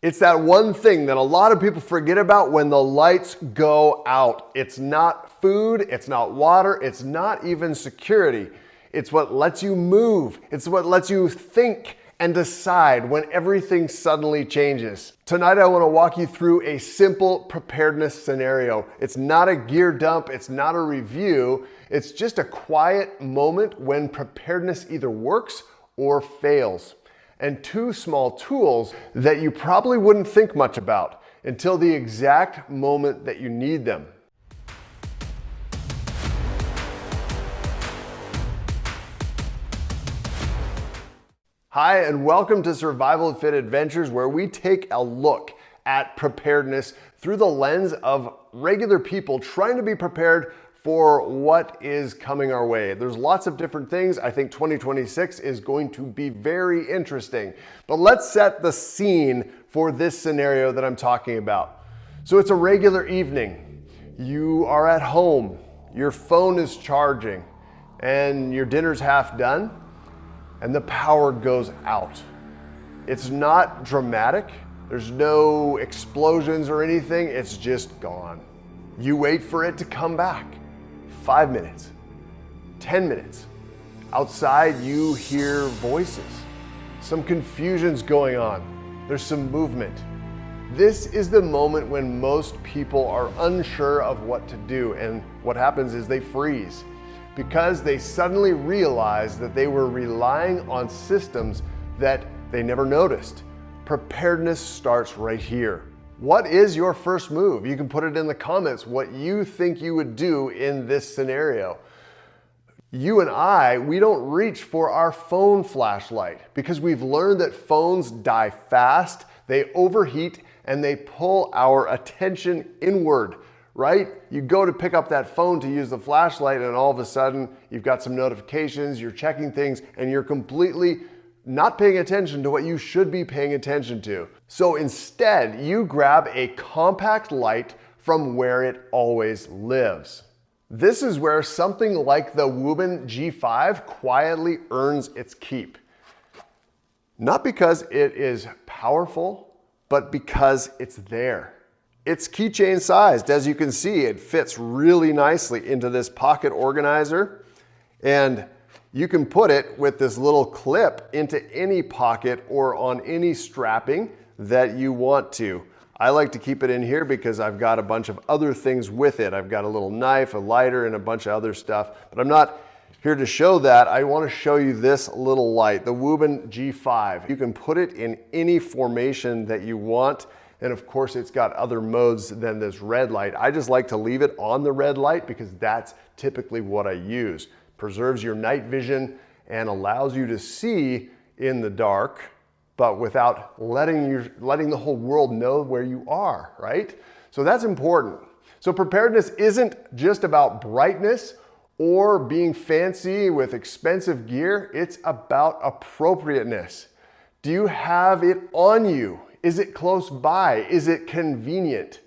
It's that one thing that a lot of people forget about when the lights go out. It's not food, it's not water, it's not even security. It's what lets you move. It's what lets you think and decide when everything suddenly changes. Tonight I want to walk you through a simple preparedness scenario. It's not a gear dump, it's not a review, it's just a quiet moment when preparedness either works or fails. And two small tools that you probably wouldn't think much about until the exact moment that you need them. Hi, and welcome to Survival Fit Adventures, where we take a look at preparedness through the lens of regular people trying to be prepared for what is coming our way. There's lots of different things. I think 2026 is going to be very interesting. But let's set the scene for this scenario that I'm talking about. So it's a regular evening. You are at home, your phone is charging, and your dinner's half done, and the power goes out. It's not dramatic. There's no explosions or anything. It's just gone. You wait for it to come back. 5 minutes, 10 minutes. Outside, you hear voices. Some confusion's going on. There's some movement. This is the moment when most people are unsure of what to do, and what happens is they freeze because they suddenly realize that they were relying on systems that they never noticed. Preparedness starts right here. What is your first move? You can put it in the comments what you think you would do in this scenario. You and I, we don't reach for our phone flashlight because we've learned that phones die fast, they overheat, and they pull our attention inward, right? You go to pick up that phone to use the flashlight, and all of a sudden you've got some notifications, you're checking things, and you're completely not paying attention to what you should be paying attention to. So instead, you grab a compact light from where it always lives. This is where something like the Wuben G5 quietly earns its keep. Not because it is powerful, but because it's there. It's keychain sized. As you can see, it fits really nicely into this pocket organizer, and you can put it with this little clip into any pocket or on any strapping that you want to. I like to keep it in here because I've got a bunch of other things with it. I've got a little knife, a lighter, and a bunch of other stuff, but I'm not here to show that. I want to show you this little light, the Wuben G5. You can put it in any formation that you want, and of course it's got other modes than this red light. I just like to leave it on the red light because that's typically what I use. Preserves your night vision and allows you to see in the dark, but without letting the whole world know where you are, right? So that's important. So preparedness isn't just about brightness or being fancy with expensive gear. It's about appropriateness. Do you have it on you? Is it close by? Is it convenient?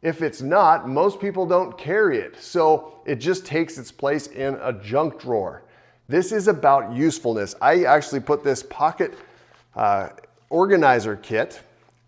If it's not, most people don't carry it, so it just takes its place in a junk drawer. This is about usefulness. I actually put this pocket organizer kit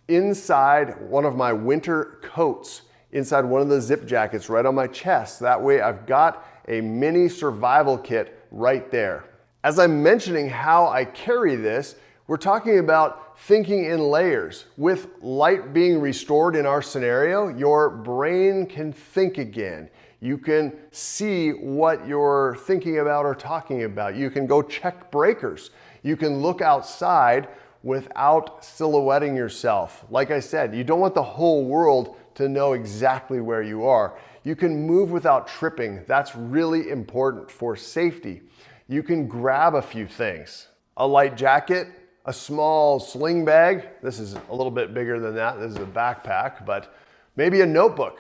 inside one of my winter coats, inside one of the zip jackets right on my chest. That way I've got a mini survival kit right there. As I'm mentioning how I carry this, we're talking about thinking in layers. With light being restored in our scenario, your brain can think again. You can see what you're thinking about or talking about. You can go check breakers. You can look outside without silhouetting yourself. Like I said, you don't want the whole world to know exactly where you are. You can move without tripping. That's really important for safety. You can grab a few things. A light jacket, a small sling bag. This is a little bit bigger than that. This is a backpack, but maybe a notebook.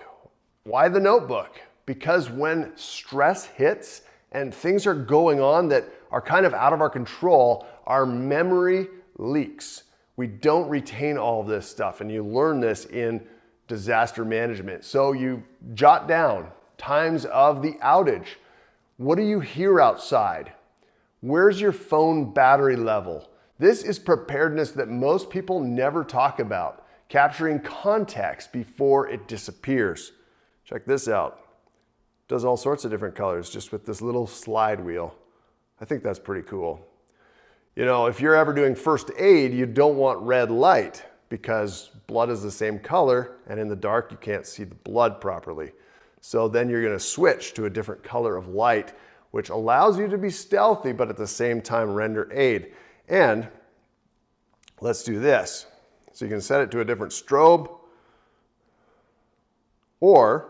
Why the notebook? Because when stress hits and things are going on that are kind of out of our control, our memory leaks. We don't retain all of this stuff, and you learn this in disaster management. So you jot down times of the outage. What do you hear outside? Where's your phone battery level? This is preparedness that most people never talk about. capturing context before it disappears. Check this out. Does all sorts of different colors just with this little slide wheel. I think that's pretty cool. You know, if you're ever doing first aid, you don't want red light because blood is the same color and in the dark you can't see the blood properly. So then you're gonna switch to a different color of light, which allows you to be stealthy but at the same time render aid. And let's do this. So you can set it to a different strobe, or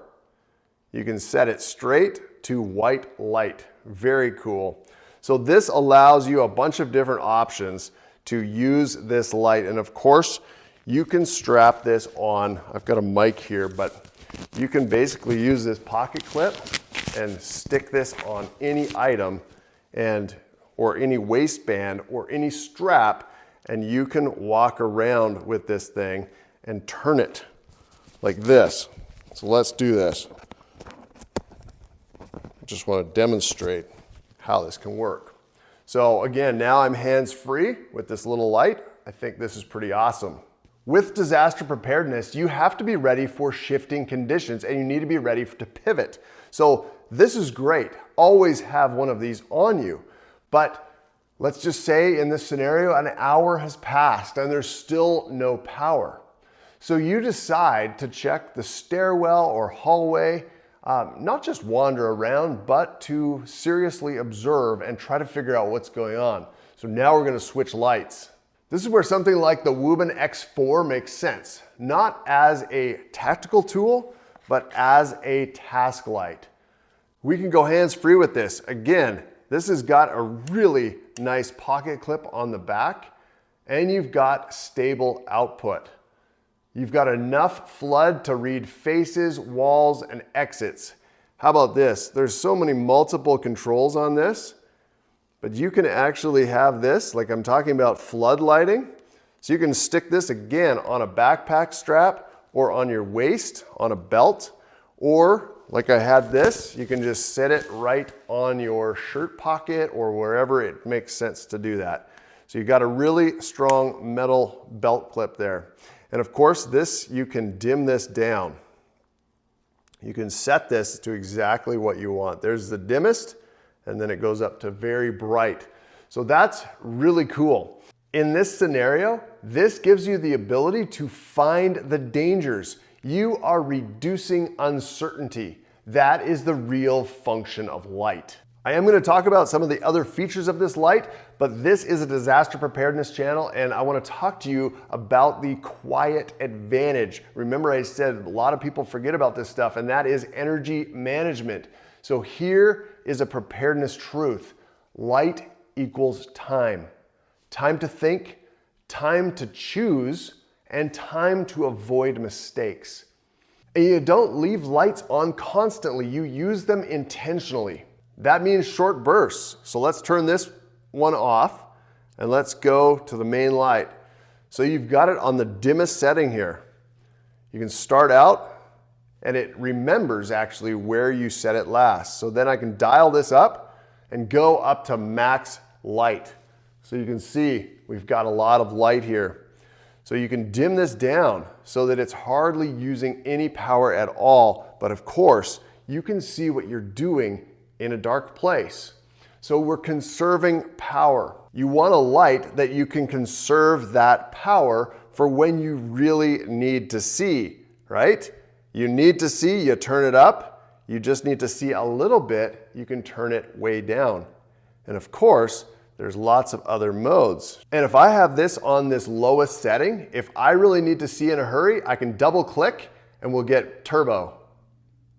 you can set it straight to white light. Very cool. So this allows you a bunch of different options to use this light. And of course, you can strap this on. I've got a mic here, but you can basically use this pocket clip and stick this on any item or any waistband or any strap, and you can walk around with this thing and turn it like this. So let's do this. I just want to demonstrate how this can work. So again, now I'm hands-free with this little light. I think this is pretty awesome. With disaster preparedness, you have to be ready for shifting conditions and you need to be ready to pivot. So this is great. Always have one of these on you. But let's just say in this scenario, an hour has passed and there's still no power. So you decide to check the stairwell or hallway, not just wander around, but to seriously observe and try to figure out what's going on. So now we're gonna switch lights. This is where something like the Wuben X4 makes sense, not as a tactical tool, but as a task light. We can go hands-free with this. Again, this has got a really nice pocket clip on the back, and you've got stable output. You've got enough flood to read faces, walls, and exits. How about this? There's so many multiple controls on this, but you can actually have this, like I'm talking about flood lighting. So you can stick this again on a backpack strap or on your waist, on a belt, or like I had this, you can just set it right on your shirt pocket or wherever it makes sense to do that. So you've got a really strong metal belt clip there. And of course, this, you can dim this down. You can set this to exactly what you want. There's the dimmest, and then it goes up to very bright. So that's really cool. In this scenario, this gives you the ability to find the dangers. You are reducing uncertainty. That is the real function of light. I am going to talk about some of the other features of this light, but this is a disaster preparedness channel and I want to talk to you about the quiet advantage. Remember I said a lot of people forget about this stuff, and that is energy management. So here is a preparedness truth. Light equals time. Time to think, time to choose, and time to avoid mistakes. And you don't leave lights on constantly, you use them intentionally. That means short bursts. So let's turn this one off and let's go to the main light. So you've got it on the dimmest setting here. You can start out and it remembers actually where you set it last. So then I can dial this up and go up to max light. So you can see we've got a lot of light here. So you can dim this down so that it's hardly using any power at all. But of course, you can see what you're doing in a dark place. So we're conserving power. You want a light that you can conserve that power for when you really need to see, right? You need to see, you turn it up. You just need to see a little bit, you can turn it way down. And of course, there's lots of other modes. And if I have this on this lowest setting, if I really need to see in a hurry, I can double click and we'll get turbo.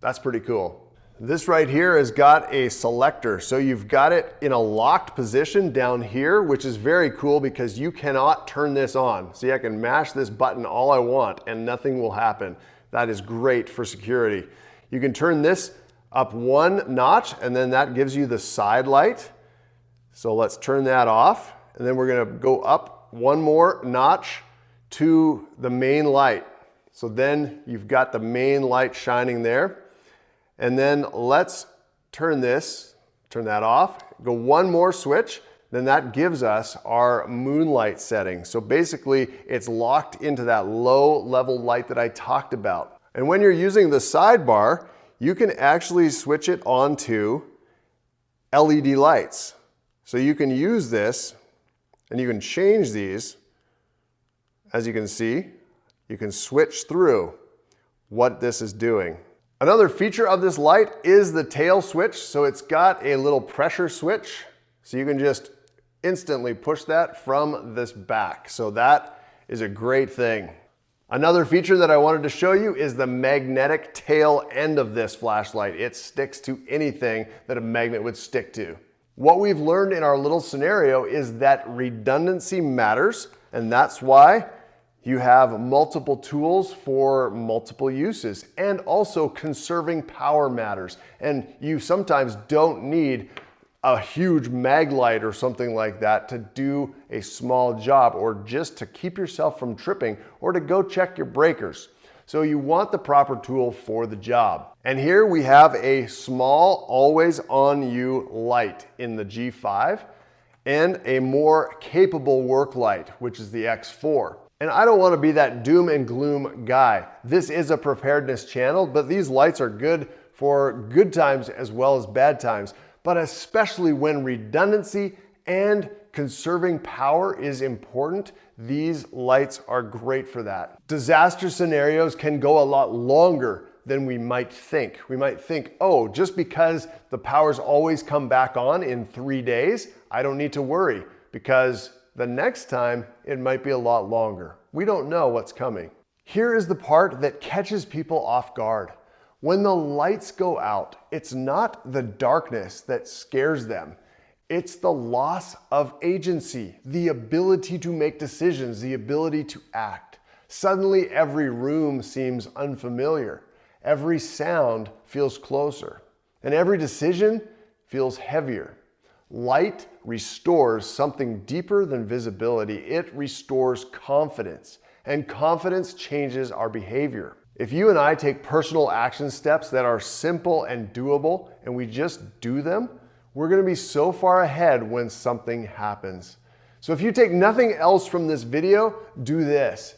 That's pretty cool. This right here has got a selector. So you've got it in a locked position down here, which is very cool because you cannot turn this on. See, I can mash this button all I want and nothing will happen. That is great for security. You can turn this up one notch and then that gives you the side light. So let's turn that off. And then we're gonna go up one more notch to the main light. So then you've got the main light shining there. And then let's turn that off, go one more switch. then that gives us our moonlight setting. So basically, it's locked into that low level light that I talked about. And when you're using the sidebar, you can actually switch it on to LED lights. So you can use this and you can change these. As you can see, you can switch through what this is doing. Another feature of this light is the tail switch. So it's got a little pressure switch. So you can just instantly push that from this back. So that is a great thing. Another feature that I wanted to show you is the magnetic tail end of this flashlight. It sticks to anything that a magnet would stick to. What we've learned in our little scenario is that redundancy matters, and that's why you have multiple tools for multiple uses. And also conserving power matters. And you sometimes don't need a huge mag light or something like that to do a small job, or just to keep yourself from tripping, or to go check your breakers. So you want the proper tool for the job. And here we have a small always on you light in the G5 and a more capable work light, which is the X4. And I don't want to be that doom and gloom guy. This is a preparedness channel, but these lights are good for good times as well as bad times. But especially when redundancy and conserving power is important, these lights are great for that. Disaster scenarios can go a lot longer than we might think. We might think, oh, just because the power's always come back on in 3 days, I don't need to worry, because the next time it might be a lot longer. We don't know what's coming. Here is the part that catches people off guard. When the lights go out, it's not the darkness that scares them. It's the loss of agency, the ability to make decisions, the ability to act. Suddenly, every room seems unfamiliar. Every sound feels closer. And every decision feels heavier. Light restores something deeper than visibility. It restores confidence. And confidence changes our behavior. If you and I take personal action steps that are simple and doable, and we just do them, we're going to be so far ahead when something happens. So if you take nothing else from this video, do this.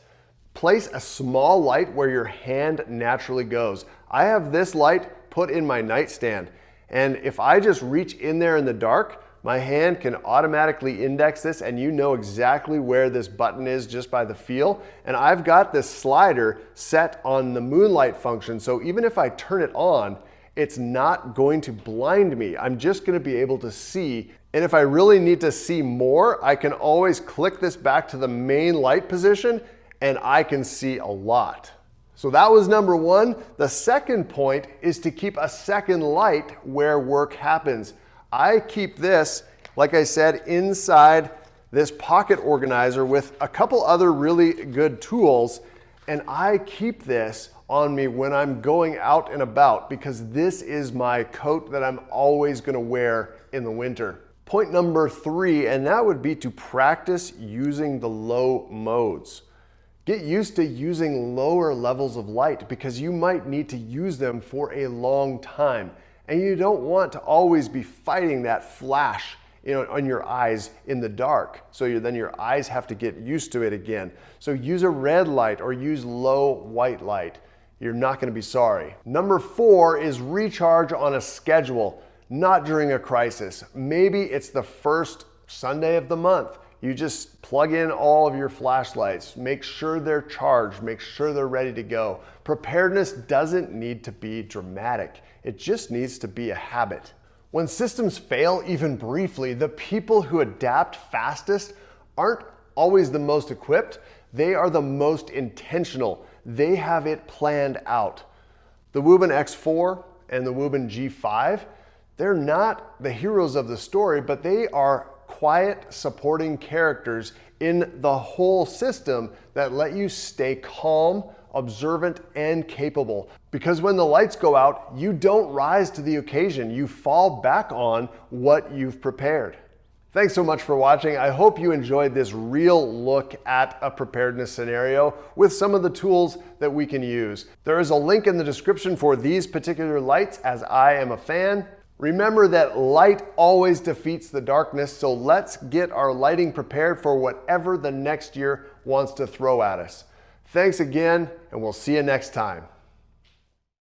Place a small light where your hand naturally goes. I have this light put in my nightstand, and if I just reach in there in the dark, my hand can automatically index this, and you know exactly where this button is just by the feel. And I've got this slider set on the moonlight function, so even if I turn it on, it's not going to blind me. I'm just going to be able to see. And if I really need to see more, I can always click this back to the main light position, and I can see a lot. So that was number one. The second point is to keep a second light where work happens. I keep this, like I said, inside this pocket organizer with a couple other really good tools, and I keep this on me when I'm going out and about, because this is my coat that I'm always going to wear in the winter. Point number three, and that would be to practice using the low modes. Get used to using lower levels of light, because you might need to use them for a long time. And you don't want to always be fighting that flash on your eyes in the dark. So then your eyes have to get used to it again. So use a red light or use low white light. You're not going to be sorry. Number four is recharge on a schedule, not during a crisis. Maybe it's the first Sunday of the month. You just plug in all of your flashlights, make sure they're charged, make sure they're ready to go. Preparedness doesn't need to be dramatic. It just needs to be a habit. When systems fail, even briefly, the people who adapt fastest aren't always the most equipped. They are the most intentional. They have it planned out. The Wuben X4 and the Wuben G5, they're not the heroes of the story, but they are quiet supporting characters in the whole system that let you stay calm, observant, and capable. Because when the lights go out, you don't rise to the occasion. You fall back on what you've prepared. Thanks so much for watching. I hope you enjoyed this real look at a preparedness scenario with some of the tools that we can use. There is a link in the description for these particular lights, as I am a fan. Remember that light always defeats the darkness, so let's get our lighting prepared for whatever the next year wants to throw at us. Thanks again, and we'll see you next time.